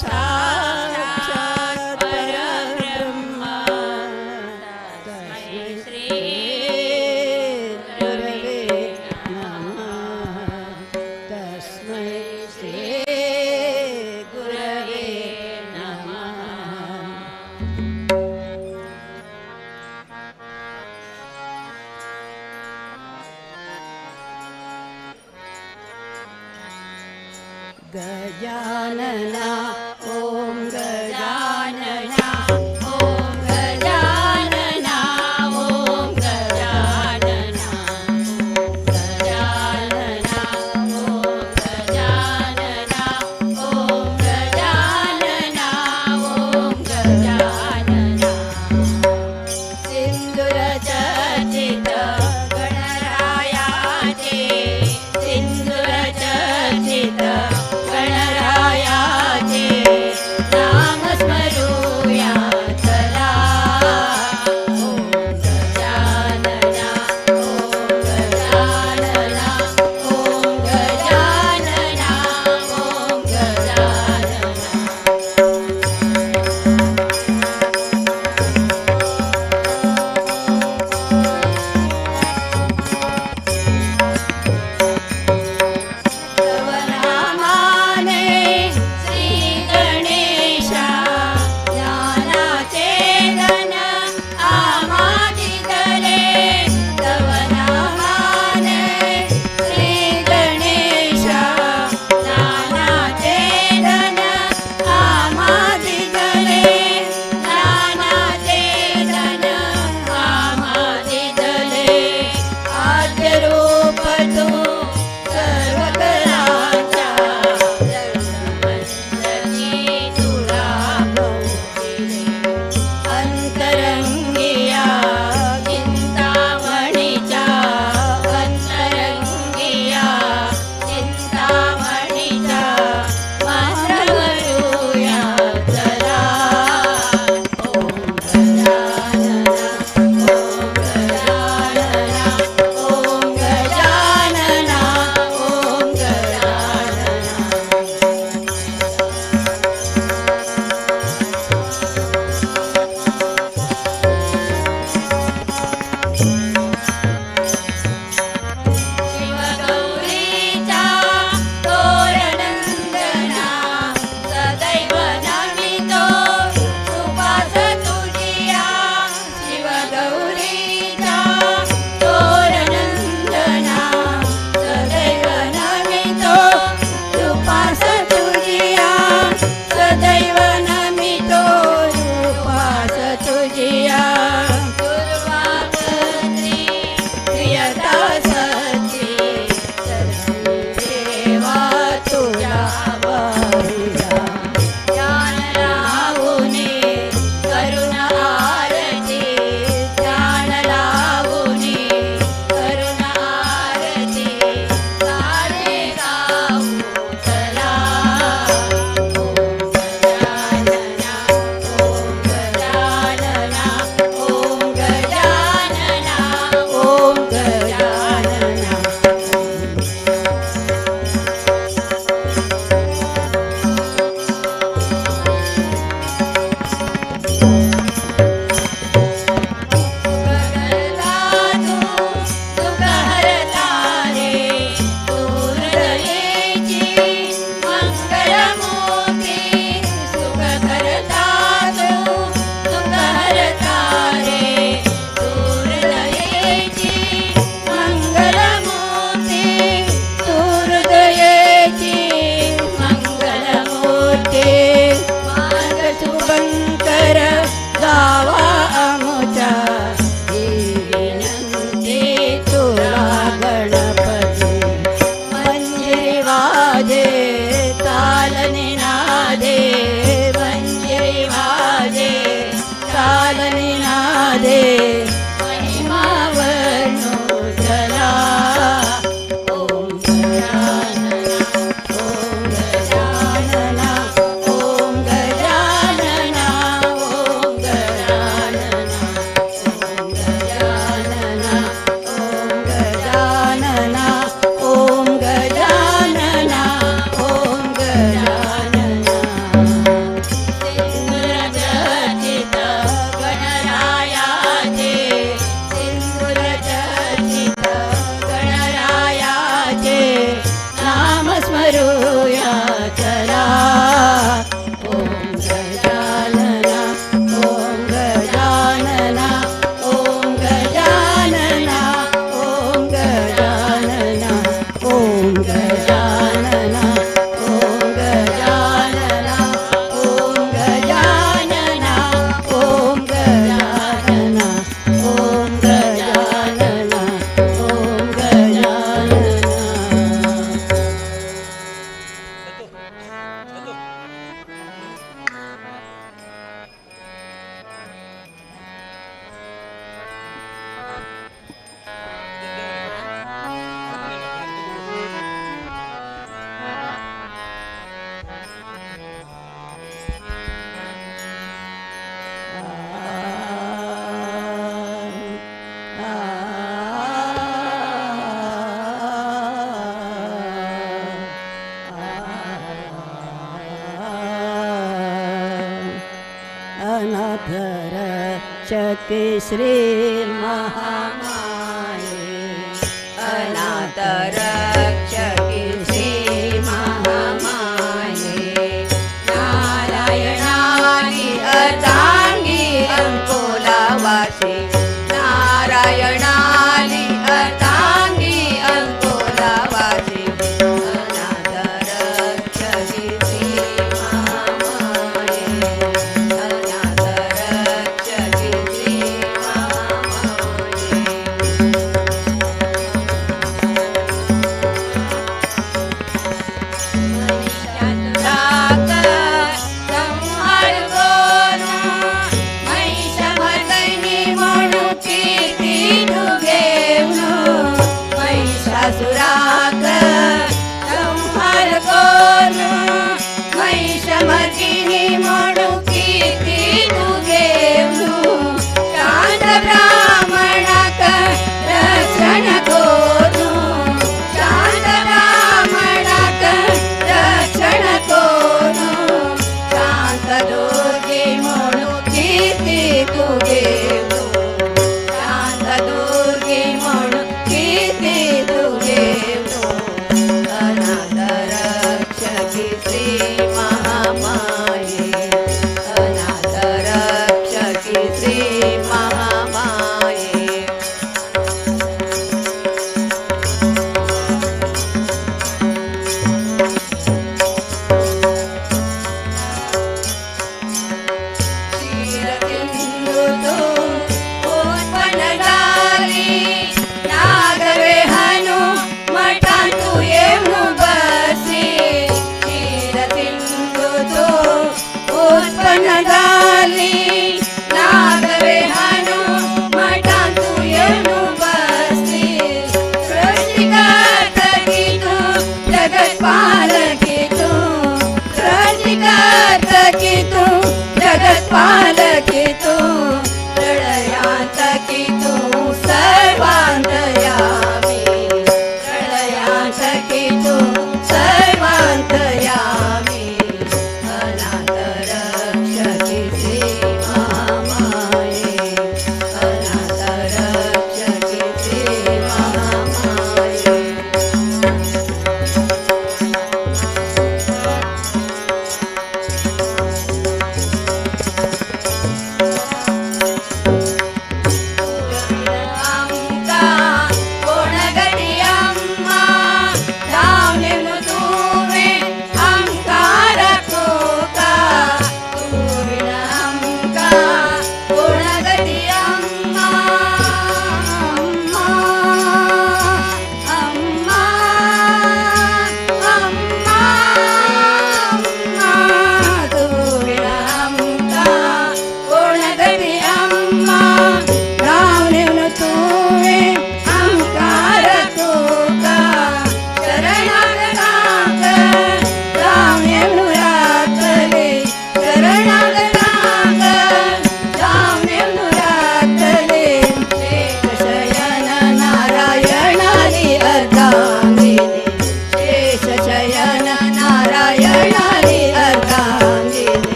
साक्षात् परब्रह्म तस्मै श्री गुरवे नमः तस्मै श्री गुरवे नमः। गजानना ओम गजानना ओम गजानना ओम गजानना गजानना ओम गजानना ओम गजानना ओम गजानना सिंदूर चर्चित गणरायाचे सिंदूर चर्चित गणरायाचे नाम स्मरूया चला ओम गजानना ओम गजानना ओम गजानना ओम गजानना। तव नामाने श्री गणेशा ज्ञानाचे धन आम्हाची दिले तव नामाने श्री गणेशा ज्ञानाचे धन आम्हाची दिले ज्ञानाचे धन आम्हाची दिले आद्य रूप तू सर्व कलांच्या जन्मवंदनी तुला बहुदिले अंतरंगिया चिंतामणीच्या अंतरंगिया चिंतामणीच्या मंत्र करूया चला ओम गजानना ओम गजानना ओम गजानना ओम शिवगौरीचा तोरणंदना सदैव नमितो उपास तुझिया शिवगौरीचा तोरणंदना सदैव नमितो उपास तुझिया सदैव नमितो उपास तुझिया दुर्वापत्री प्रियता सची देवा तुझ्या वाहिया ज्ञान लावूने करुण आरती ज्ञान लावूने करुण आरती गाणे गाऊ चला ओम गजानना ओम गजानना ओम गजानना ओम गजानना। सुख हरता रे दूर दयेची मंगलमूर्ती सुख करता तू सुख हरता रे दूर दयेची मंगलमूर्ती दूर दयेची मंगलमूर्ती मार्ग शुभंकर गावा आमच्या ही विनंती तुला गणपती मंजिरी वाजे तालनी नादे मंजिरी वाजे तालनी नादे महिमा वर्णो चला ओम गजानना ओम गजानना ओम गजानना ओम गजानना। अनाथ रक्षकी श्री महामाये अनाथ रक्षकी श्री महामाये नारायणानी अर्धांगी अंकोलावासी नारायणानी अर्धांगी अंकोलावासी अनाथ रक्षकी श्री महामाये अनाथ रक्षकी श्री महामाये पालकी तू प्रलयांत की तू सर्वांतयामी प्रलयांत की तू सर्वांतयामी अनाथ रक्षकी श्री महामाये अनाथ रक्षकी श्री महामाये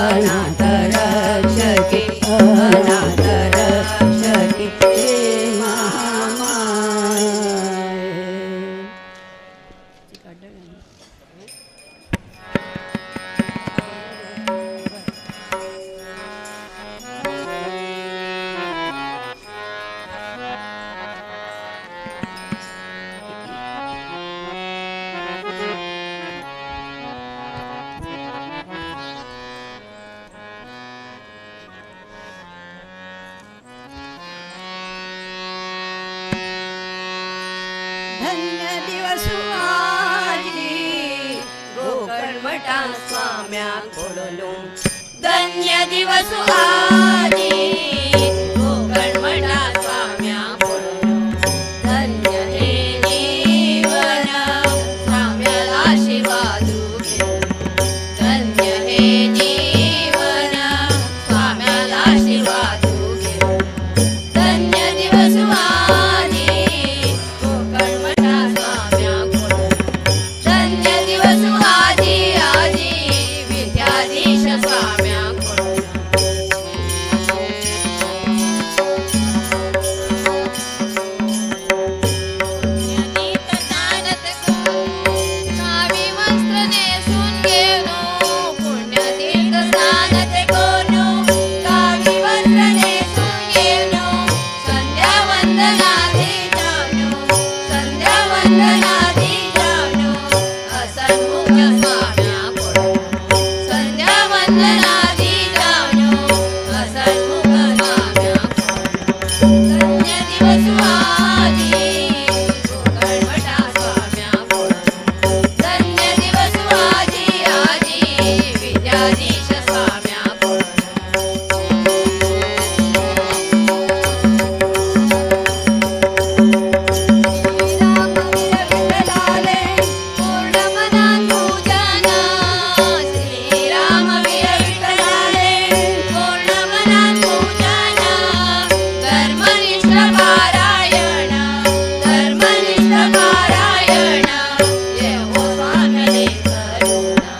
अनाथ रक्षकी अनाथ रक्षकी हे महामाये धन्य दिवस आजी गोकर्ण मठ गोकर्णमठा स्वाम्या कोडलो धन्य दिवस आजी गोकर्णमठा स्वाम्या कोडलो धन्य हे जीवन स्वाम्याला आशीर्वादू धन्य हे जीवन स्वाम्याला आशीर्वादू धन्य दिवस आजी गोकर्णमठा स्वाम्या कोडलो धन्य दिवस आजी आजी विद्याधीश स्वाम्या कोडलो पुण्यतीत दानत कावी वस्त्र नेसून गेलो पुण्यतीत दानत कोनो कावी वस्त्र नेसून गेलो संध्या वंदनादी जाणो संध्या वंदनादी जाणो असन्मुख स्वाम्या कोडलो संध्या वंदनादी जाणो असन्मुख स्वाम्या कोडलो धन्य दिवस आजी गोकर्णमठा स्वाम्या कोडलो धन्य दिवस आजी आजी विद्याधीश स्वाम्या कोडलो श्रीरामवीर विठ्ठलाले पूर्ण मनात पूजन धर्मनिष्ठ पारायण धर्मनिष्ठ पारायण येवो स्वामीले करुणा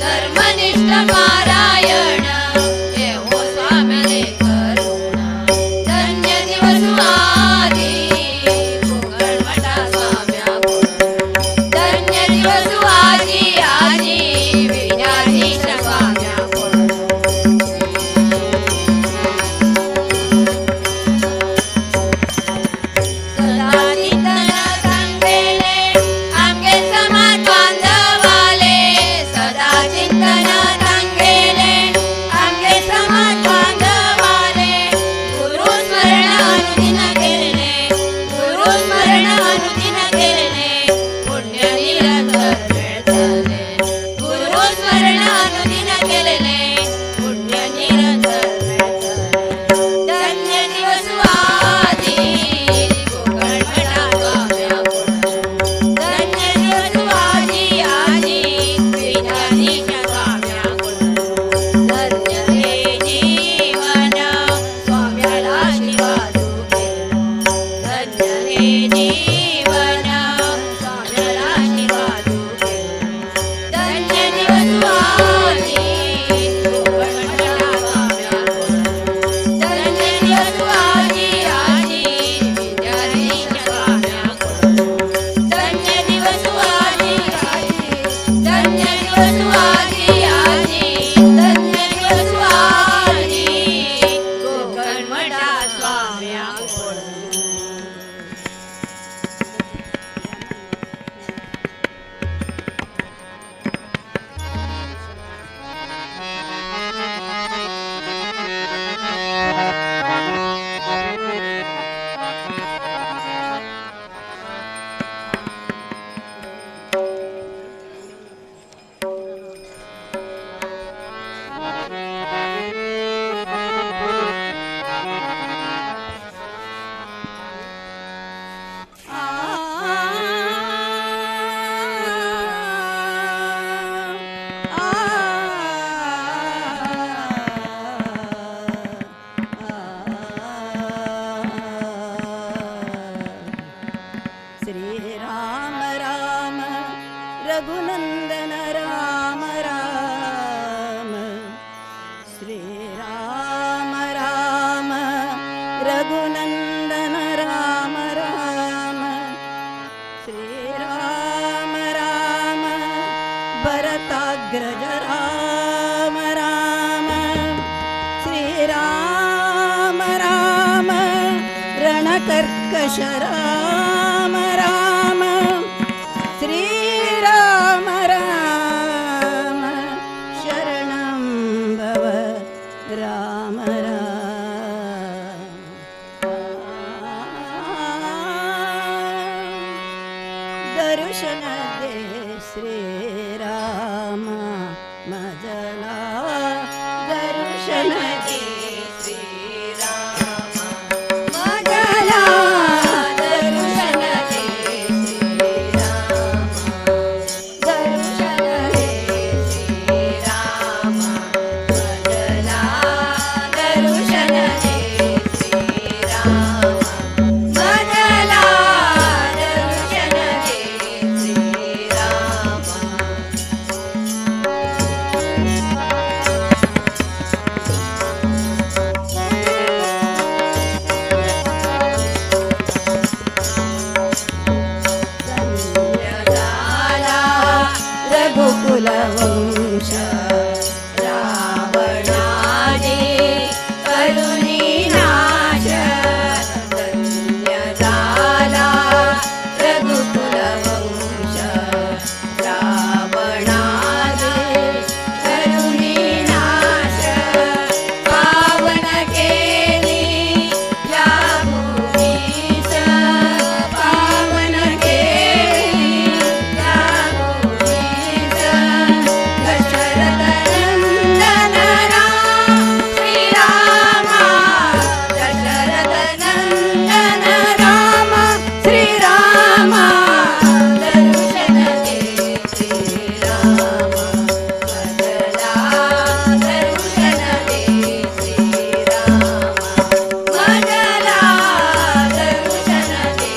धर्मनिष्ठ पारायण येवो स्वामीले करुणा धन्य दिवस आजी गोकर्णमठा स्वाम्या कोडलो धन्य दिवस आजी आजी विद्याधीश स्वाम्या कोडलो सदा चिंतन सांगेले आमगे समाज बांधवाले सदा चिंतन सांगेले आमगे समाज बांधवाले गुरु स्मरण अनुदिन केले गुरु स्मरण अनुदिन केले पुण्य निरंतर मिळतले गुरु स्मरण अनुदिन केलेले पुण्य निरंतर मिळतले धन्य दिवस आजी गोकर्णमठा स्वाम्या कोडलो धन्य दिवस आजी आजी विद्याधीश स्वाम्या कोडलो धन्य हे जीवन स्वाम्याला आशीर्वादू केलो धन्य हे जीवन स्वाम्याला आशीर्वादू केलो धन्य दिवस आजी गोकर्णमठा स्वाम्या कोडलो धन्य दिवस आजी आजी विद्याधीश स्वाम्या कोडलो धन्य दिवस आजी आजी धन्य दिवस आजी आजी धन्य दिवस आजी गोकर्णमठा स्वाम्या कोडलो श्रीराम राम रघुनंदन राम राम श्रीराम राम रघुनंदन राम राम श्रीराम राम भरताग्रज राम राम श्रीराम राम रणकर्कश राम राम श्रीराम राम शरणं भव राम राम दर्शन दे श्रीराम रघुकुलवंश रावणादि करुणी नाश धन्य झाला रघुकुलवंश रावणादि करुणी नाश पावन केली या भूमीस पावन केली या भूमीस दशरथ नंदन राम श्रीरामा दशरथ नंदन राम श्रीरामा दर्शन दे श्रीरामा मदला दर्शन दे श्रीरामा मदला दर्शन दे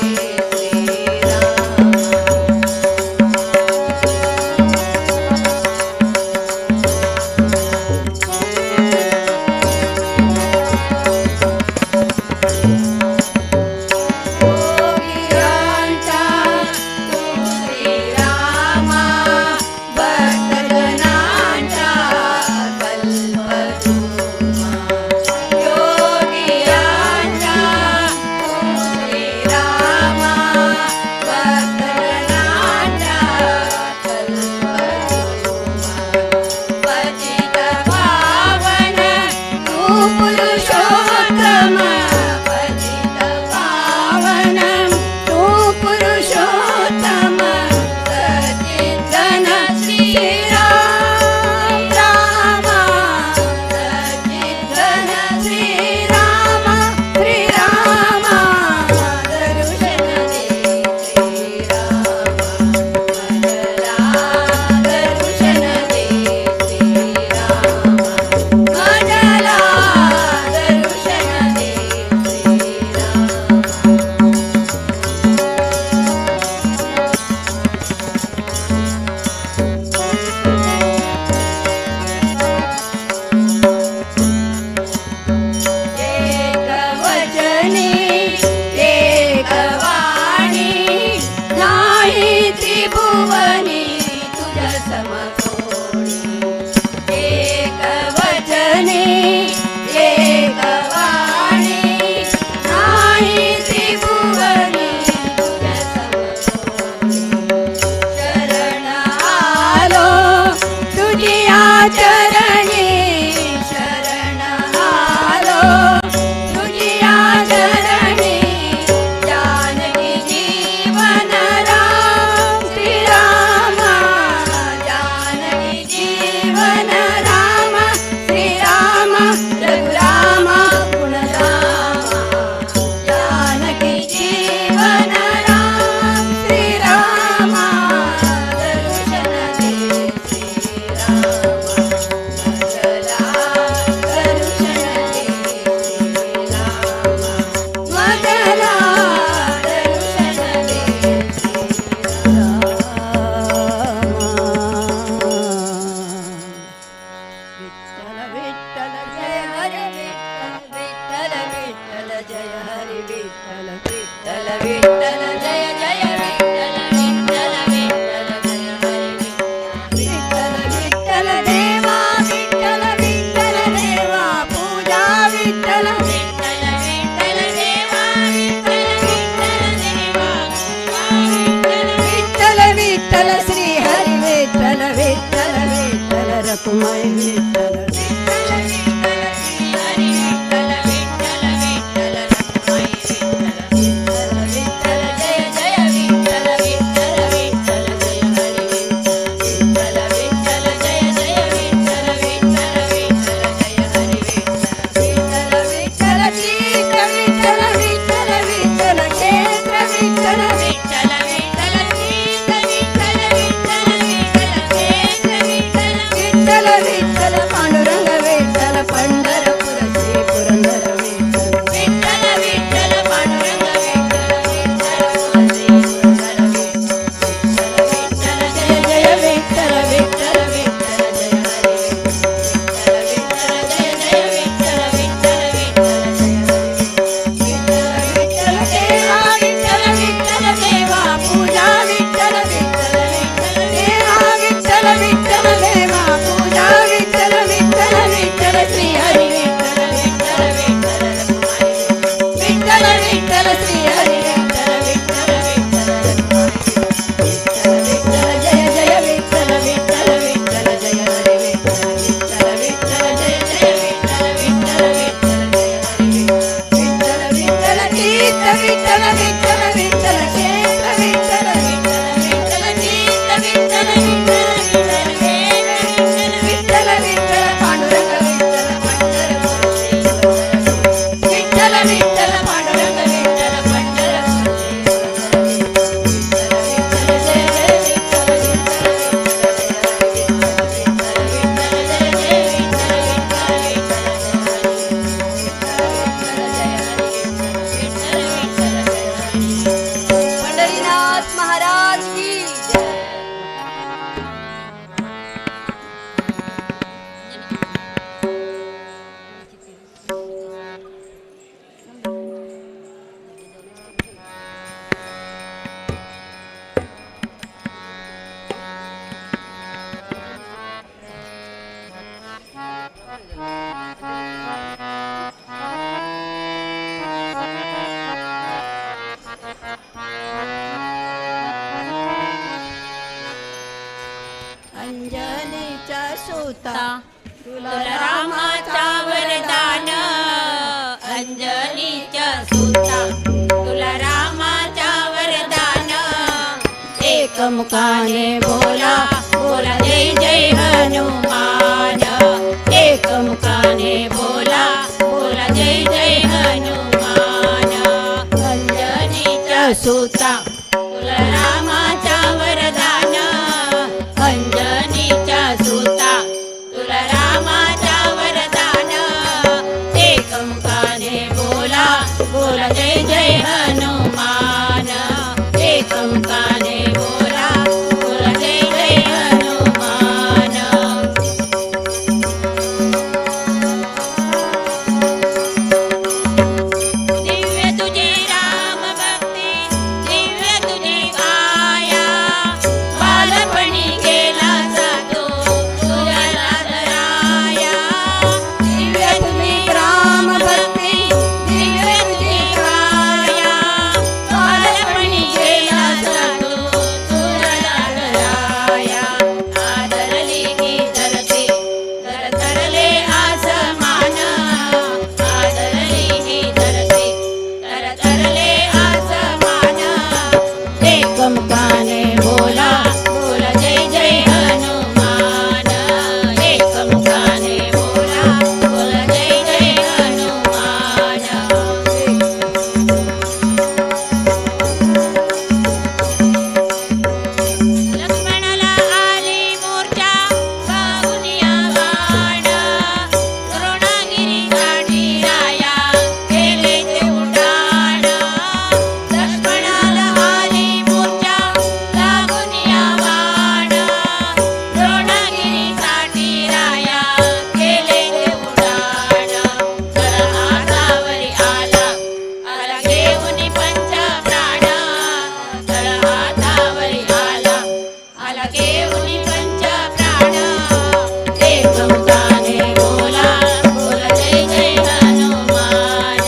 श्रीरामा योगिरांचा तू श्रीरामा भक्तजनांचा कल्पतरुमा योगिरांचा तू श्रीरामा भक्तजनांचा कल्पतरुमा पतित पावन तू पुरुषोत्तम पतित पावन तू पुरुषोत्तम सच्चिदन श्रीराम रामा सच्चिदन श्रीराम श्रीरामा दर्शन दे श्रीरामा मदला दर्शन दे श्रीरामा मदला दर्शन दे श्रीरामा एक वचनी एक वाणी नाही त्रिभुवनी तुझ्या समकोणी एक वचनी एक वाणी नाही त्रिभुवनी तुझ्या समकोणी शरण आलो तुझिया चरणी शरण आलो तुझिया चरणी जानकी जीवन राम श्रीरामा जानकी जीवन राम श्रीरामा रघुरामा गुणरामा जानकी जीवन राम श्रीरामा दर्शन दे श्रीरामा मदला दर्शन दे श्रीरामा मदला दर्शन दे श्रीरामा विठ्ठल विठ्ठल जय जय विठ्ठल विठ्ठल विठ्ठल जय हरी विठ्ठल विठ्ठल देवा विठ्ठल विठ्ठल देवा पूजा विठ्ठल विठ्ठल विठ्ठल देवा विठ्ठल विठ्ठल देवा विठ्ठल विठ्ठल विठ्ठल श्री हरी विठ्ठल विठ्ठल विठ्ठल रकुमाई विठ्ठल विठ्ठल विठ्ठल श्री हरी विठ्ठल विठ्ठल विठ्ठल रकुमाई विठ्ठल विठ्ठल विठ्ठल जय जय विठ्ठल विठ्ठल विठ्ठल जय हरी विठ्ठल विठ्ठल जय जय विठ्ठल विठ्ठल विठ्ठल जय हरी विठ्ठल विठ्ठल विठ्ठल विठ्ठल विठ्ठल विठ्ठल क्षेत्र विठ्ठल विठ्ठल विठ्ठल विठ्ठल विठ्ठल विठ्ठल विठ्ठल क्षेत्र विठ्ठल विठ्ठल विठ्ठल पांडुरंग अंजनीचा सुता तुला रामाचा वरदान अंजनीच्या सुता तुला रामाचा वरदान एक मुखाने बोला बोला जय जय हनुमान एक मुखाने बोला बोला जय जय हनुमान अंजनीच्या सुता तुला रामाचा वरदान अंजनीच्या सुता तुला रामाचा वरदान एक मुखाने बोला बोला जय जय हनुमान एक मुखाने बोला बोला जय जय हनुमान दिव्य तुझी राम भक्ती दिव्य तुझी काया बालपणी गेला जातो तुझ्या नादराया दिव्य तुझी राम भक्ती दिव्य तुझी काया बालपणी गेला जातो तुझ्या नादराया आदरली की धरती तरतरले आसमान आदरली की धरती तरतरले आसमान एक मुखाने बोला बोला जय जय हनुमान एक मुखाने बोला बोला जय जय हनुमान लक्ष्मणाला आली मोर्चा बाहुनिया बाण द्रोणागिरी साठी राया केले ते उड्डाण लक्ष्मणाला आली मोर्चा बाहुनिया बाण द्रोणागिरी साठी राया केले ते उड्डाण तळ हातावरी आला आला घेऊन पंच प्राण तळ हातावरी आला आला घेऊन पंच प्राण एक मुखाने बोला बोला जय जय हनुमान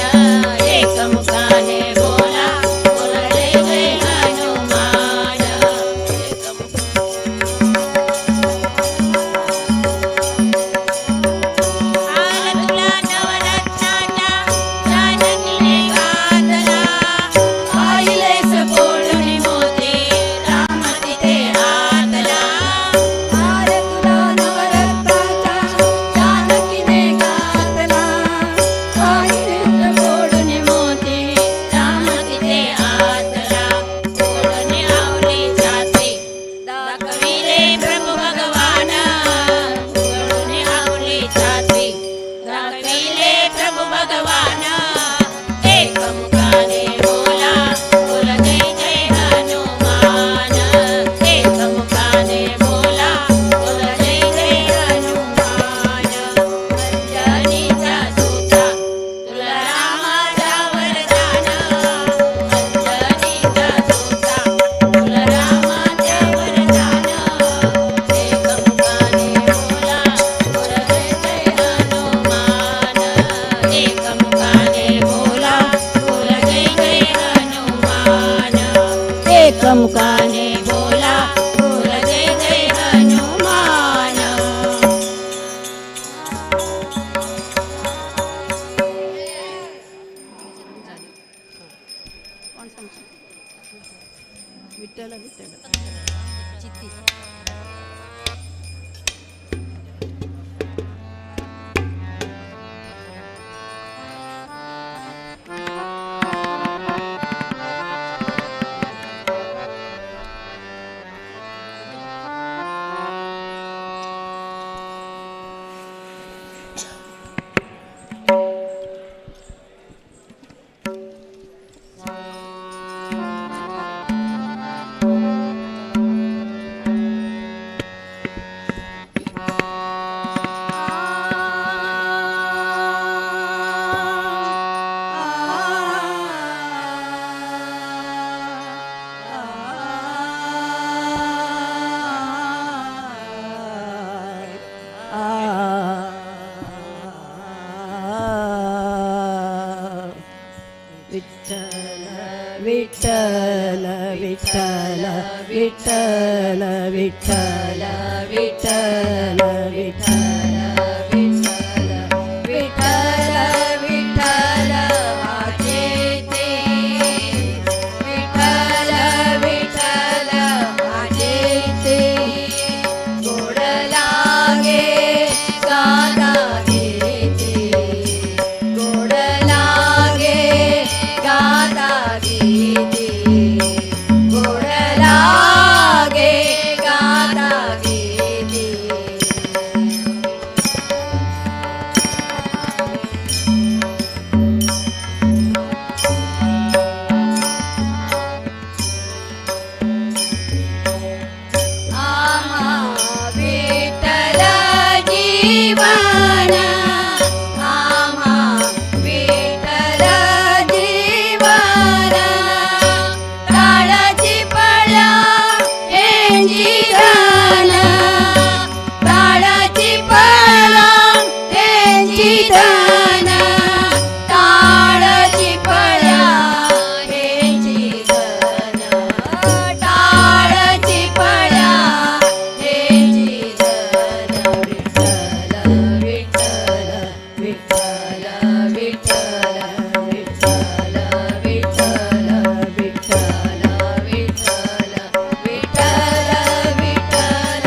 एक मुखाने बोला बोला जय जय हनुमान आला तुला नवरत्नाच्या जानकीने घातला पाहिलेस पोळून मोती राम तिथे हातला आरे तुला नवरत्नाचा जानकीने घातला पाहिलेस पोळून मोती राम तिथे हातला पोळून आवली छाती दाखविले प्रभू भगवान पोळून आवली छाती दाखविले प्रभू भगवान एक मुखाने बोला बोला जय जय हनुमान एक मुखाने बोला बोला जय जय हनुमान अंजनीचा सुता तुला रामाचा वरदान अंजनीचा सुता तुला रामाचा वरदान एक मुखाने बोला बोला जय जय हनुमान एक मुखाने बोला बोला जय जय हनुमान एक मुखाने बोला बोला जय जय हनुमान विठ्ठल विठ्ठल विठ्ठल विठ्ठल विठ्ठल विठ्ठल विठ्ठल विठ्ठल विठ्ठल विठ्ठल विठ्ठल विठ्ठल माझे ते विठ्ठल विठ्ठल माझे ते गोड लागे गाता गीते गोड लागे गाता गीते गोड लागे गाता गीते आम्हा विठ्ठल जीवन आम्हा विठ्ठल जीवन काळाची पळा हेंची धन काळाची पळा हेंची धन काळाची पळा हेंची धन टाळाची पळा हेंची धन विठ्ठल विठ्ठल विठ्ठल विठ्ठल विठ्ठल विठ्ठल विठ्ठल विठ्ठल विठ्ठल विठ्ठल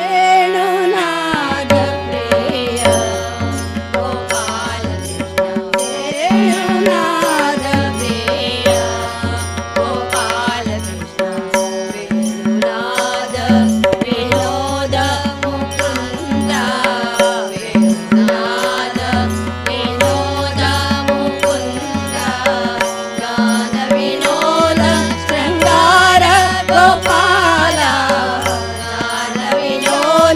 वेणुनाद प्रिय गोपाल कृष्ण वेणुनाद प्रिय गोपाल कृष्ण वेणुनाद विनोद मुकुंदा वेणुनाद विनोद मुकुंदा गान विनोद शृंगार गोपाला गान विनोद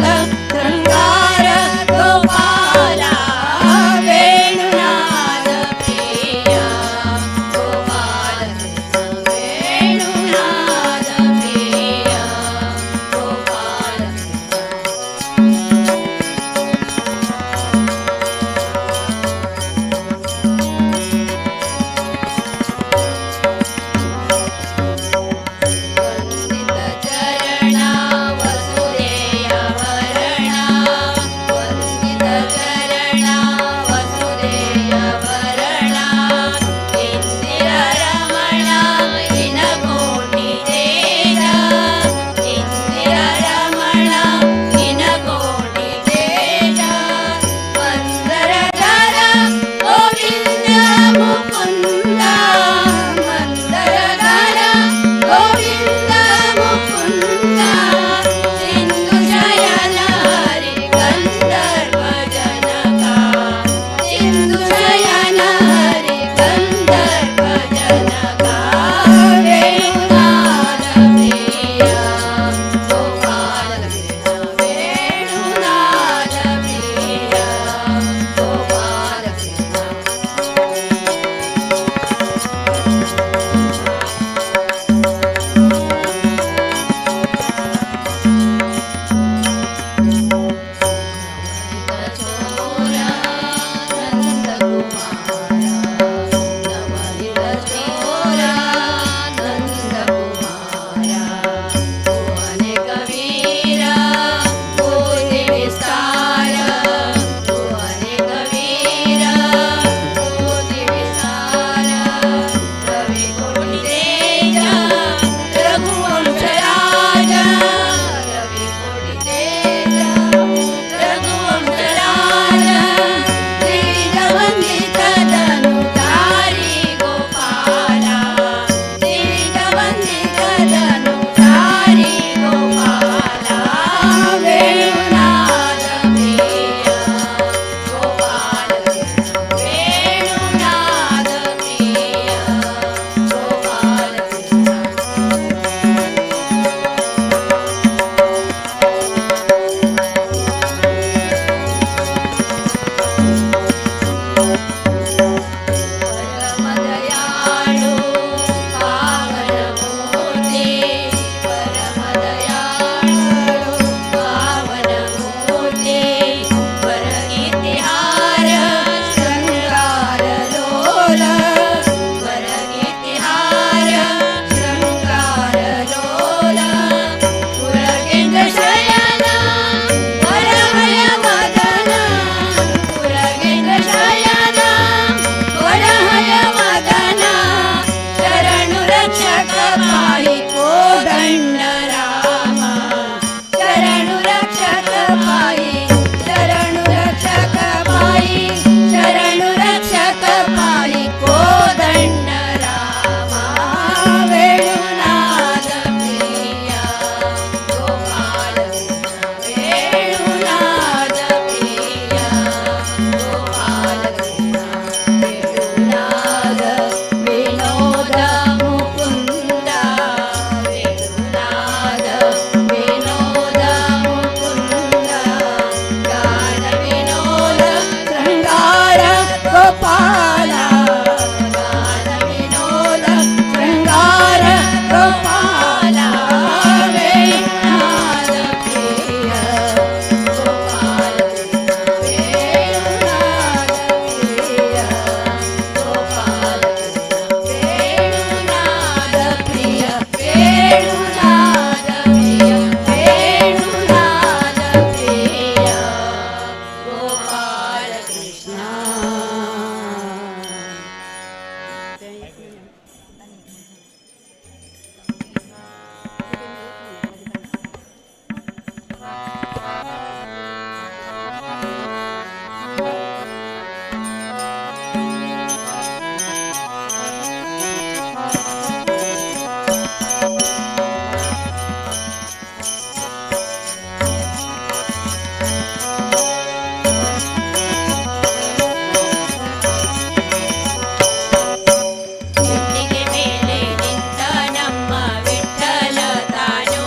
ಬೆಟ್ಟಿಗೆ ಮೇಲೆ ನಿಂತ ನಮ್ಮ ವಿಠ್ಠಲ ತಾನು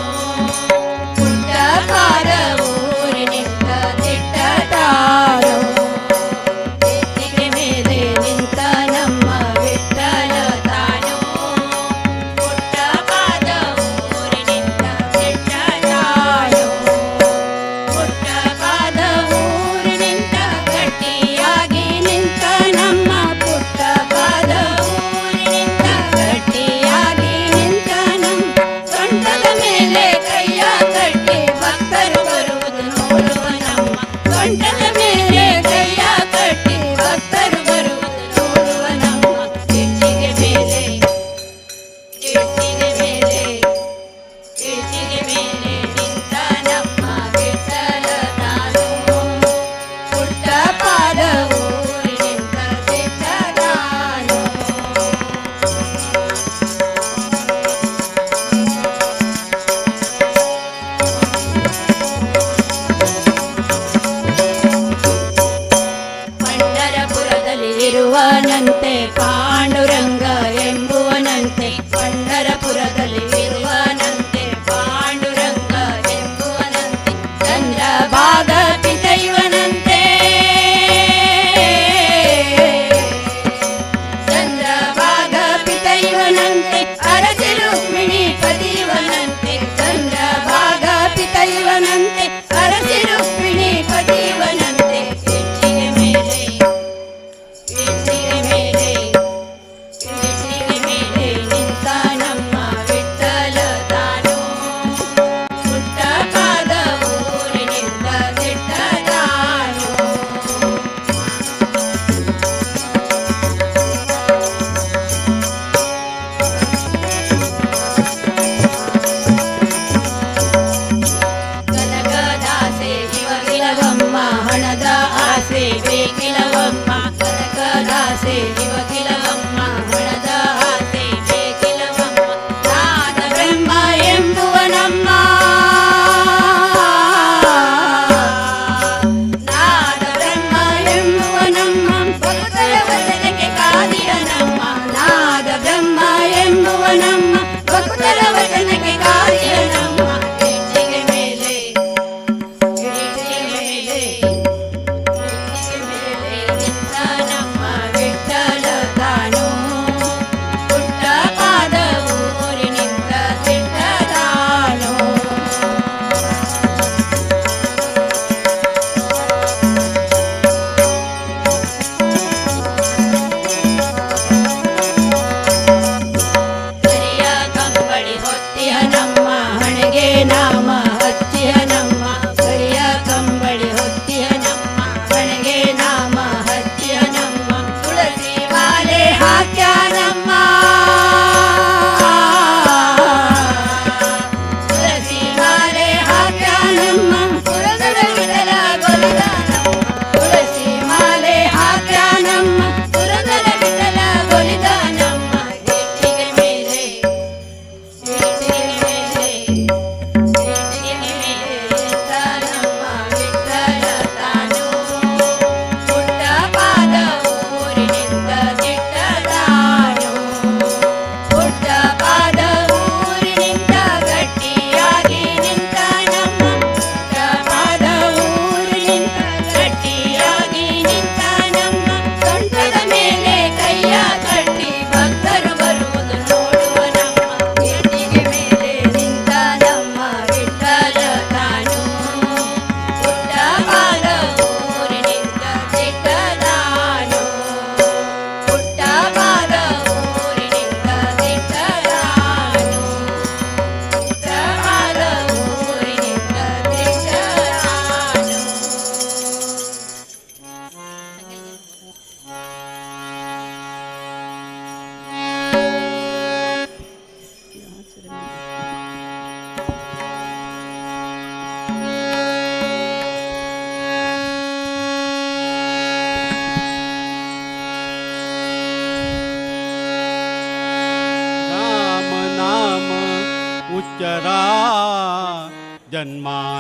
ಪುಟ್ಟ ಪಾದ ಊರಿನಿಂದ ದಿಟ್ಟ ತಾನು ಬೆಟ್ಟಿಗೆ ಮೇಲೆ ನಿಂತ ನಮ್ಮ ವಿಠ್ಠಲ ತಾನು ಪುಟ್ಟ ಪಾದ ಊರಿನಿಂದ ದಿಟ್ಟ ತಾನು ಪುಟ್ಟ ಪಾದ ಊರಿನಿಂದ ಗಟ್ಟಿಯಾಗಿ ನಿಂತ ನಮ್ಮ ಪುಟ್ಟ ಪಾದ ಊರಿನಿಂದ ಗಟ್ಟಿಯಾಗಿ ನಿಂತ ನಮ್ಮ ಸೊಂಟದ ಮೇಲೆ ಕೈಯ ಕಟ್ಟಿ ಭಕ್ತರು ಬರುವುದು ನೋಡುವ ನಮ್ಮ ಸೊಂಟದ ಮೇಲೆ ಕೈಯ ಕಟ್ಟಿ ಭಕ್ತರು ಬರುವುದು ನೋಡುವ ನಮ್ಮ ಬೆಟ್ಟಿಗೆ ಮೇಲೆ ಬೆಟ್ಟಿಗೆ ಮೇಲೆ ಬೆಟ್ಟಿಗೆ ಮೇಲೆ ನಿಂತ ನಮ್ಮ ವಿಠ್ಠಲ ತಾನು ಪುಟ್ಟ ಪಾದ ಊರಿನಿಂದ ದಿಟ್ಟ ತಾನು ಪಂಢರಪುರದಲ್ಲಿ ಇರುವನಂತೆ ಪಾಂಡುರಂಗ ಎಂಬುವನಂತೆ ಪಂಢರಪುರದಲ್ಲಿ ಇರುವನಂತೆ ಪಾಂಡುರಂಗ ಎಂಬುವನಂತೆ ಚಂದ್ರಭಾಗ ಪಿತೈವನಂತೆ ಚಂದ್ರಭಾಗ ಪಿತೈವನಂತೆ ಅರಸಿ ರುಕ್ಮಿಣಿ ಪತಿವನಂತೆ ಚಂದ್ರಭಾಗ ಪಿತೈವನಂತೆ ಅರಸಿ ರುಕ್ಮಿಣಿ ಪತಿವನಂತೆ ಬೆಟ್ಟಿಗೆ ಮೇಲೆ ಬೆಟ್ಟಿಗೆ ಮೇಲೆ ಬೆಟ್ಟಿಗೆ ಮೇಲೆ ನಿಂತ ನಮ್ಮ ವಿಠ್ಠಲ ತಾನು ಪುಟ್ಟ ಪಾದ ಊರಿನಿಂದ ದಿಟ್ಟ ತಾನು ಕನಕದಾಸೆ ಇವಗಿಲವಮ್ಮ ಹಣದ ಆಸೆ ಬೇಕಿಲವಮ್ಮ ಕನಕದಾಸೆ ಇವಗಿಲವಮ್ಮ ಹಣದ ಆಸೆ ಬೇಕಿಲವಮ್ಮ ನಾದ ಬ್ರಹ್ಮ ಎಂಬುವ ನಮ್ಮ ನಾದ ಬ್ರಹ್ಮ ಎಂಬುವ ನಮ್ಮ ಭಕ್ತರ ವಚನಕ್ಕೆ ಕಾದಿರ ನಮ್ಮ ನಾದ ಬ್ರಹ್ಮ ಎಂಬುವ ನಮ್ಮ ಭಕ್ತರ ವಚನಕ್ಕೆ ಕಾದಿರ ನಮ್ಮ ಬೆಟ್ಟಿಗೆ ಮೇಲೆ ಬೆಟ್ಟಿಗೆ ಮೇಲೆ ಬೆಟ್ಟಿಗೆ ಮೇಲೆ ನಿಂತ ನಮ್ಮ ವಿಠ್ಠಲ ತಾನು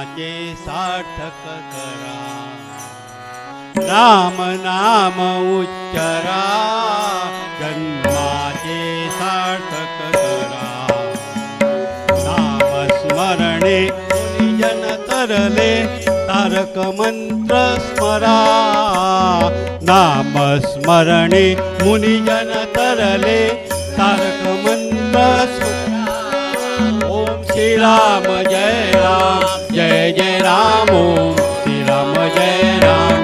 जन्माचे सार्थक करा राम नाम उच्चरा जन्माचे सार्थक करा नाम स्मरणे मुनिजन तरले तारक मंत्र स्मरा नाम स्मरणे मुनिजन तरले तारक मंत्र स्मरा ओम श्री राम जय राम ओम श्री राम जय राम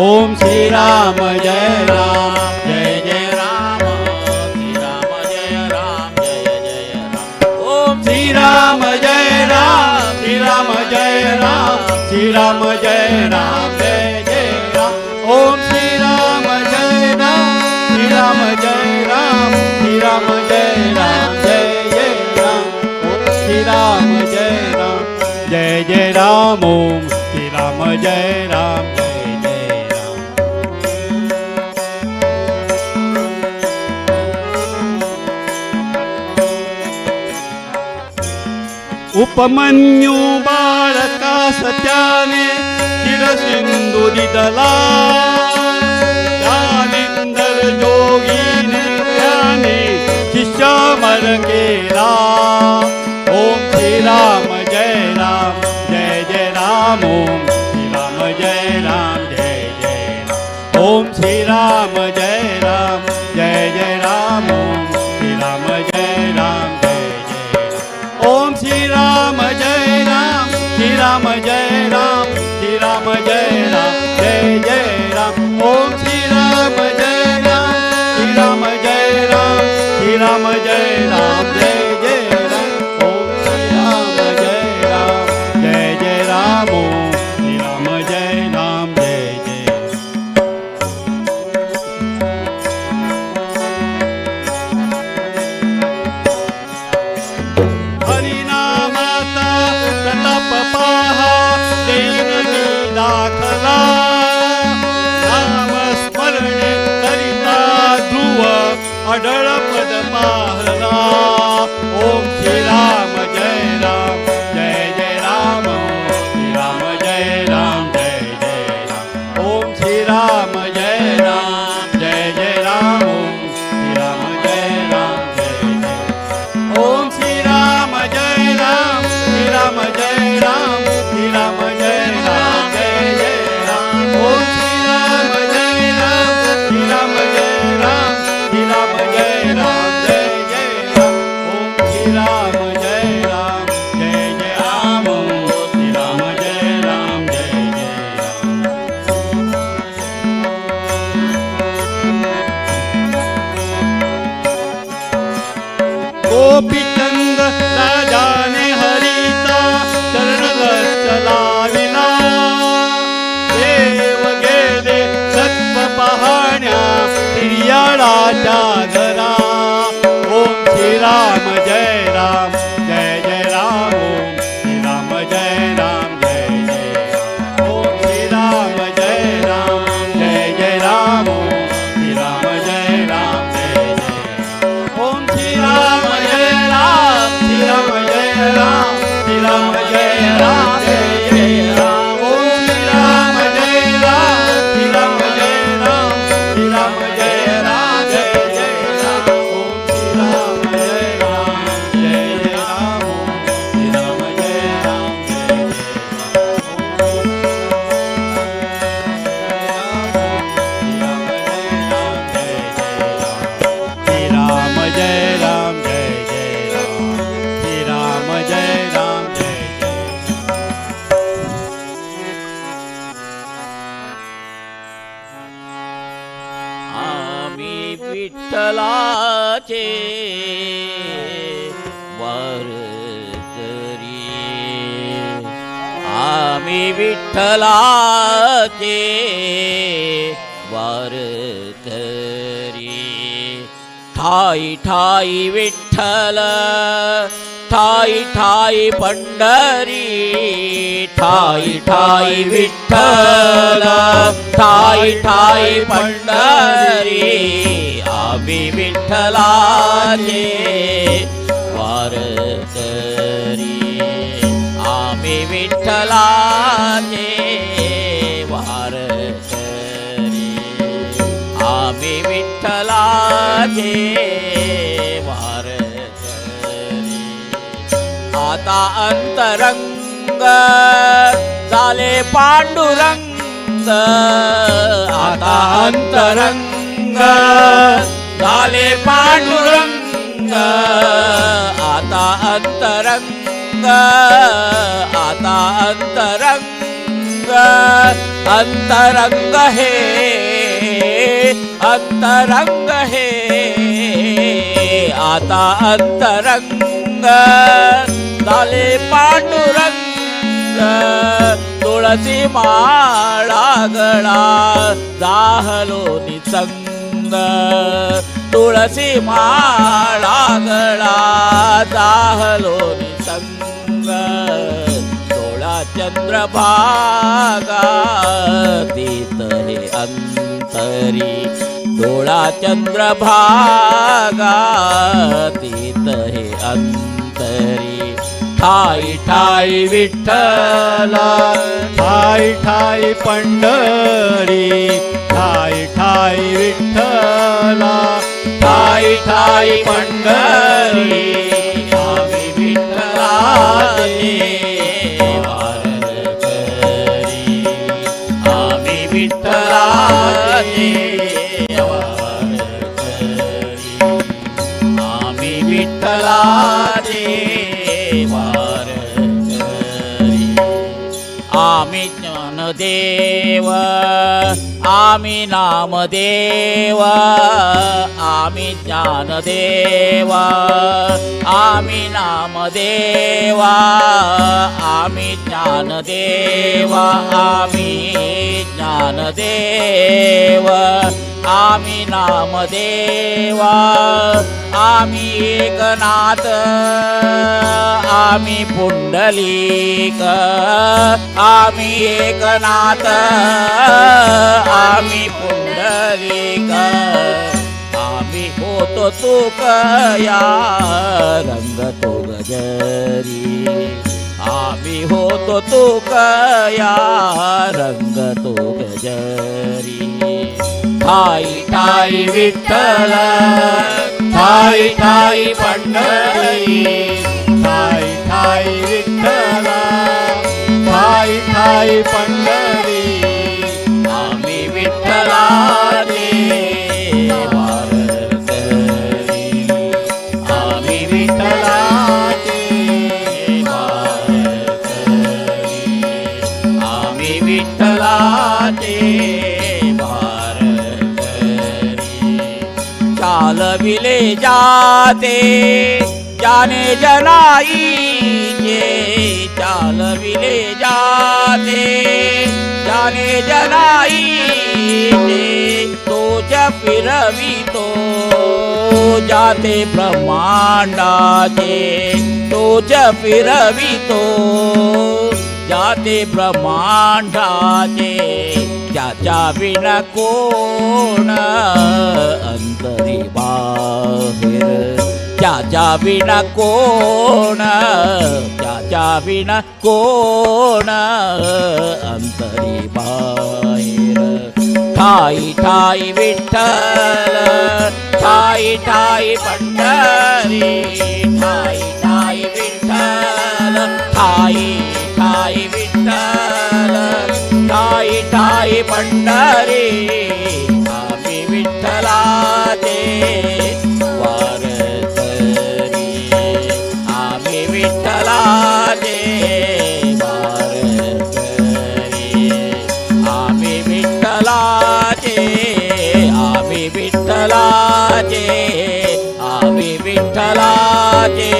ओम श्री राम जय राम ओम श्री राम जय राम श्री राम जय राम श्री राम जय राम जय राम ओम श्री राम जय राम श्री राम जय राम श्री राम जय राम जय राम ओम श्री राम जय राम ओम श्री राम जय राम उपमन्यू बाळकास त्याने शिरसिंधू दिदला जालिंदर जोगीने त्याने शिष्यामर केला ओम श्री राम जय राम ओम श्री राम जय राम ओम श्री राम जय राम ओम श्री राम जय राम ओम श्री राम जय राम श्री राम जय राम श्री राम जय राम जय राम ओम श्री राम जय राम श्री राम जय राम श्री राम जय राम जय राम ओम श्री राम जय राम ओम श्री राम जय राम हरिनामाचा प्रताप पाहा देवी दाखला नाम स्मरणे करिता ध्रुव अढळ पद पाहला ओम श्री राम जय राम श्री राम जय राम ओम श्री राम जय राम ओम श्री राम जय राम ओम श्री राम जय राम श्री राम जय राम श्री राम जय राम जय राम ओम श्री राम जय राम श्री राम जय राम श्री राम जय राम जय राम ओम श्री राम जय राम ओम श्री राम जय राम गोपीचंद राजाने हरिता चरण चलाविला देव गेले सत्व पाहण्या हिरियाळाच्या घरा ओम श्री राम जय राम ओम श्री राम जय राम ओम श्री राम जय राम ओम श्री राम जय राम ओम श्री राम जय राम श्री राम जय राम श्री राम जय राम ओम श्री राम जय राम श्री राम जय राम श्री राम जय राम ओम श्री राम जय राम ओम श्री राम जय राम श्री राम जय राम श्री राम जय राम आम्ही विठ्ठलाचे वारकरी आम्ही विठ्ठलाचे वारकरी ठाई ठाई विठ्ठल ठाई ठाई पंढरी ठाई ठाई विठ्ठल ठाई ठाई पंढरी आम्ही विठ्ठलाचे वारकरी आम्ही विठ्ठलाचे वारकरी आम्ही विठ्ठलाचे वारकरी आता अंतरंग झाले पांडुरंग आता अंतरंग झाले पांडुरंग आता अंतरंग आता अंतरंग अंतरंग हे अंतरंग हे आता अंतरंग झाले पांडुरंग तुळसी माळा गळा जाहलो निसंग तुळसी माळा गळा जाहलो निसंग डोळा चंद्रभागा तीत हे अंतरी डोळा चंद्रभागा तीत हे अंतरी ठाई ठाई विठ्ठला ठाई ठाई पंढरी ठाई ठाई विठ्ठला ठाई ठाई पंढरी आम्ही विठ्ठलाचे वारकरी आम्ही विठ्ठलाचे वारकरी आम्ही विठ्ठलाचे आम्ही ज्ञानदेव आम्ही नामदेव आम्ही ज्ञानदेव आम्ही नामदेव आम्ही ज्ञानदेव आम्ही ज्ञानदेव आम्ही नामदेव आम्ही एकनाथ आम्ही पुंडलिक आम्ही एकनाथ आम्ही पुंडलिक आम्ही होतो तुकया रंगतो गजरी आम्ही होतो तुकया रंगतो गजरी ठाई ठाई विठ्ठल ठाई ठाई पंढरी ठाई ठाई विठ्ठला ठाई ठाई पंढरी आम्ही विठ्ठलाचे वारकरी आम्ही विठ्ठलाचे वारकरी आम्ही विठ्ठलाचे चालविले जाते जाने जनाईचे चालविले जाते जाने जनाईचे तोच फिरवितो जाते ब्रह्मांडाचे तोच फिरवितो जाते ब्रह्मांडाचे ज्याच्या विना कोण अंतरी बाहेर ज्याच्या विना कोण ज्याच्या विना कोण अंतरी बाहेर ठाई ठाई विठ्ठल ठाई ठाई पंढरी ठाई ठाई विठ्ठल ठाई ठाई विठ्ठल ठाई ठाई पंढरी आम्ही विठ्ठलाचे वारकरी आम्ही विठ्ठलाचे वारकरी आम्ही विठ्ठलाचे आम्ही विठ्ठलाचे आम्ही विठ्ठलाचे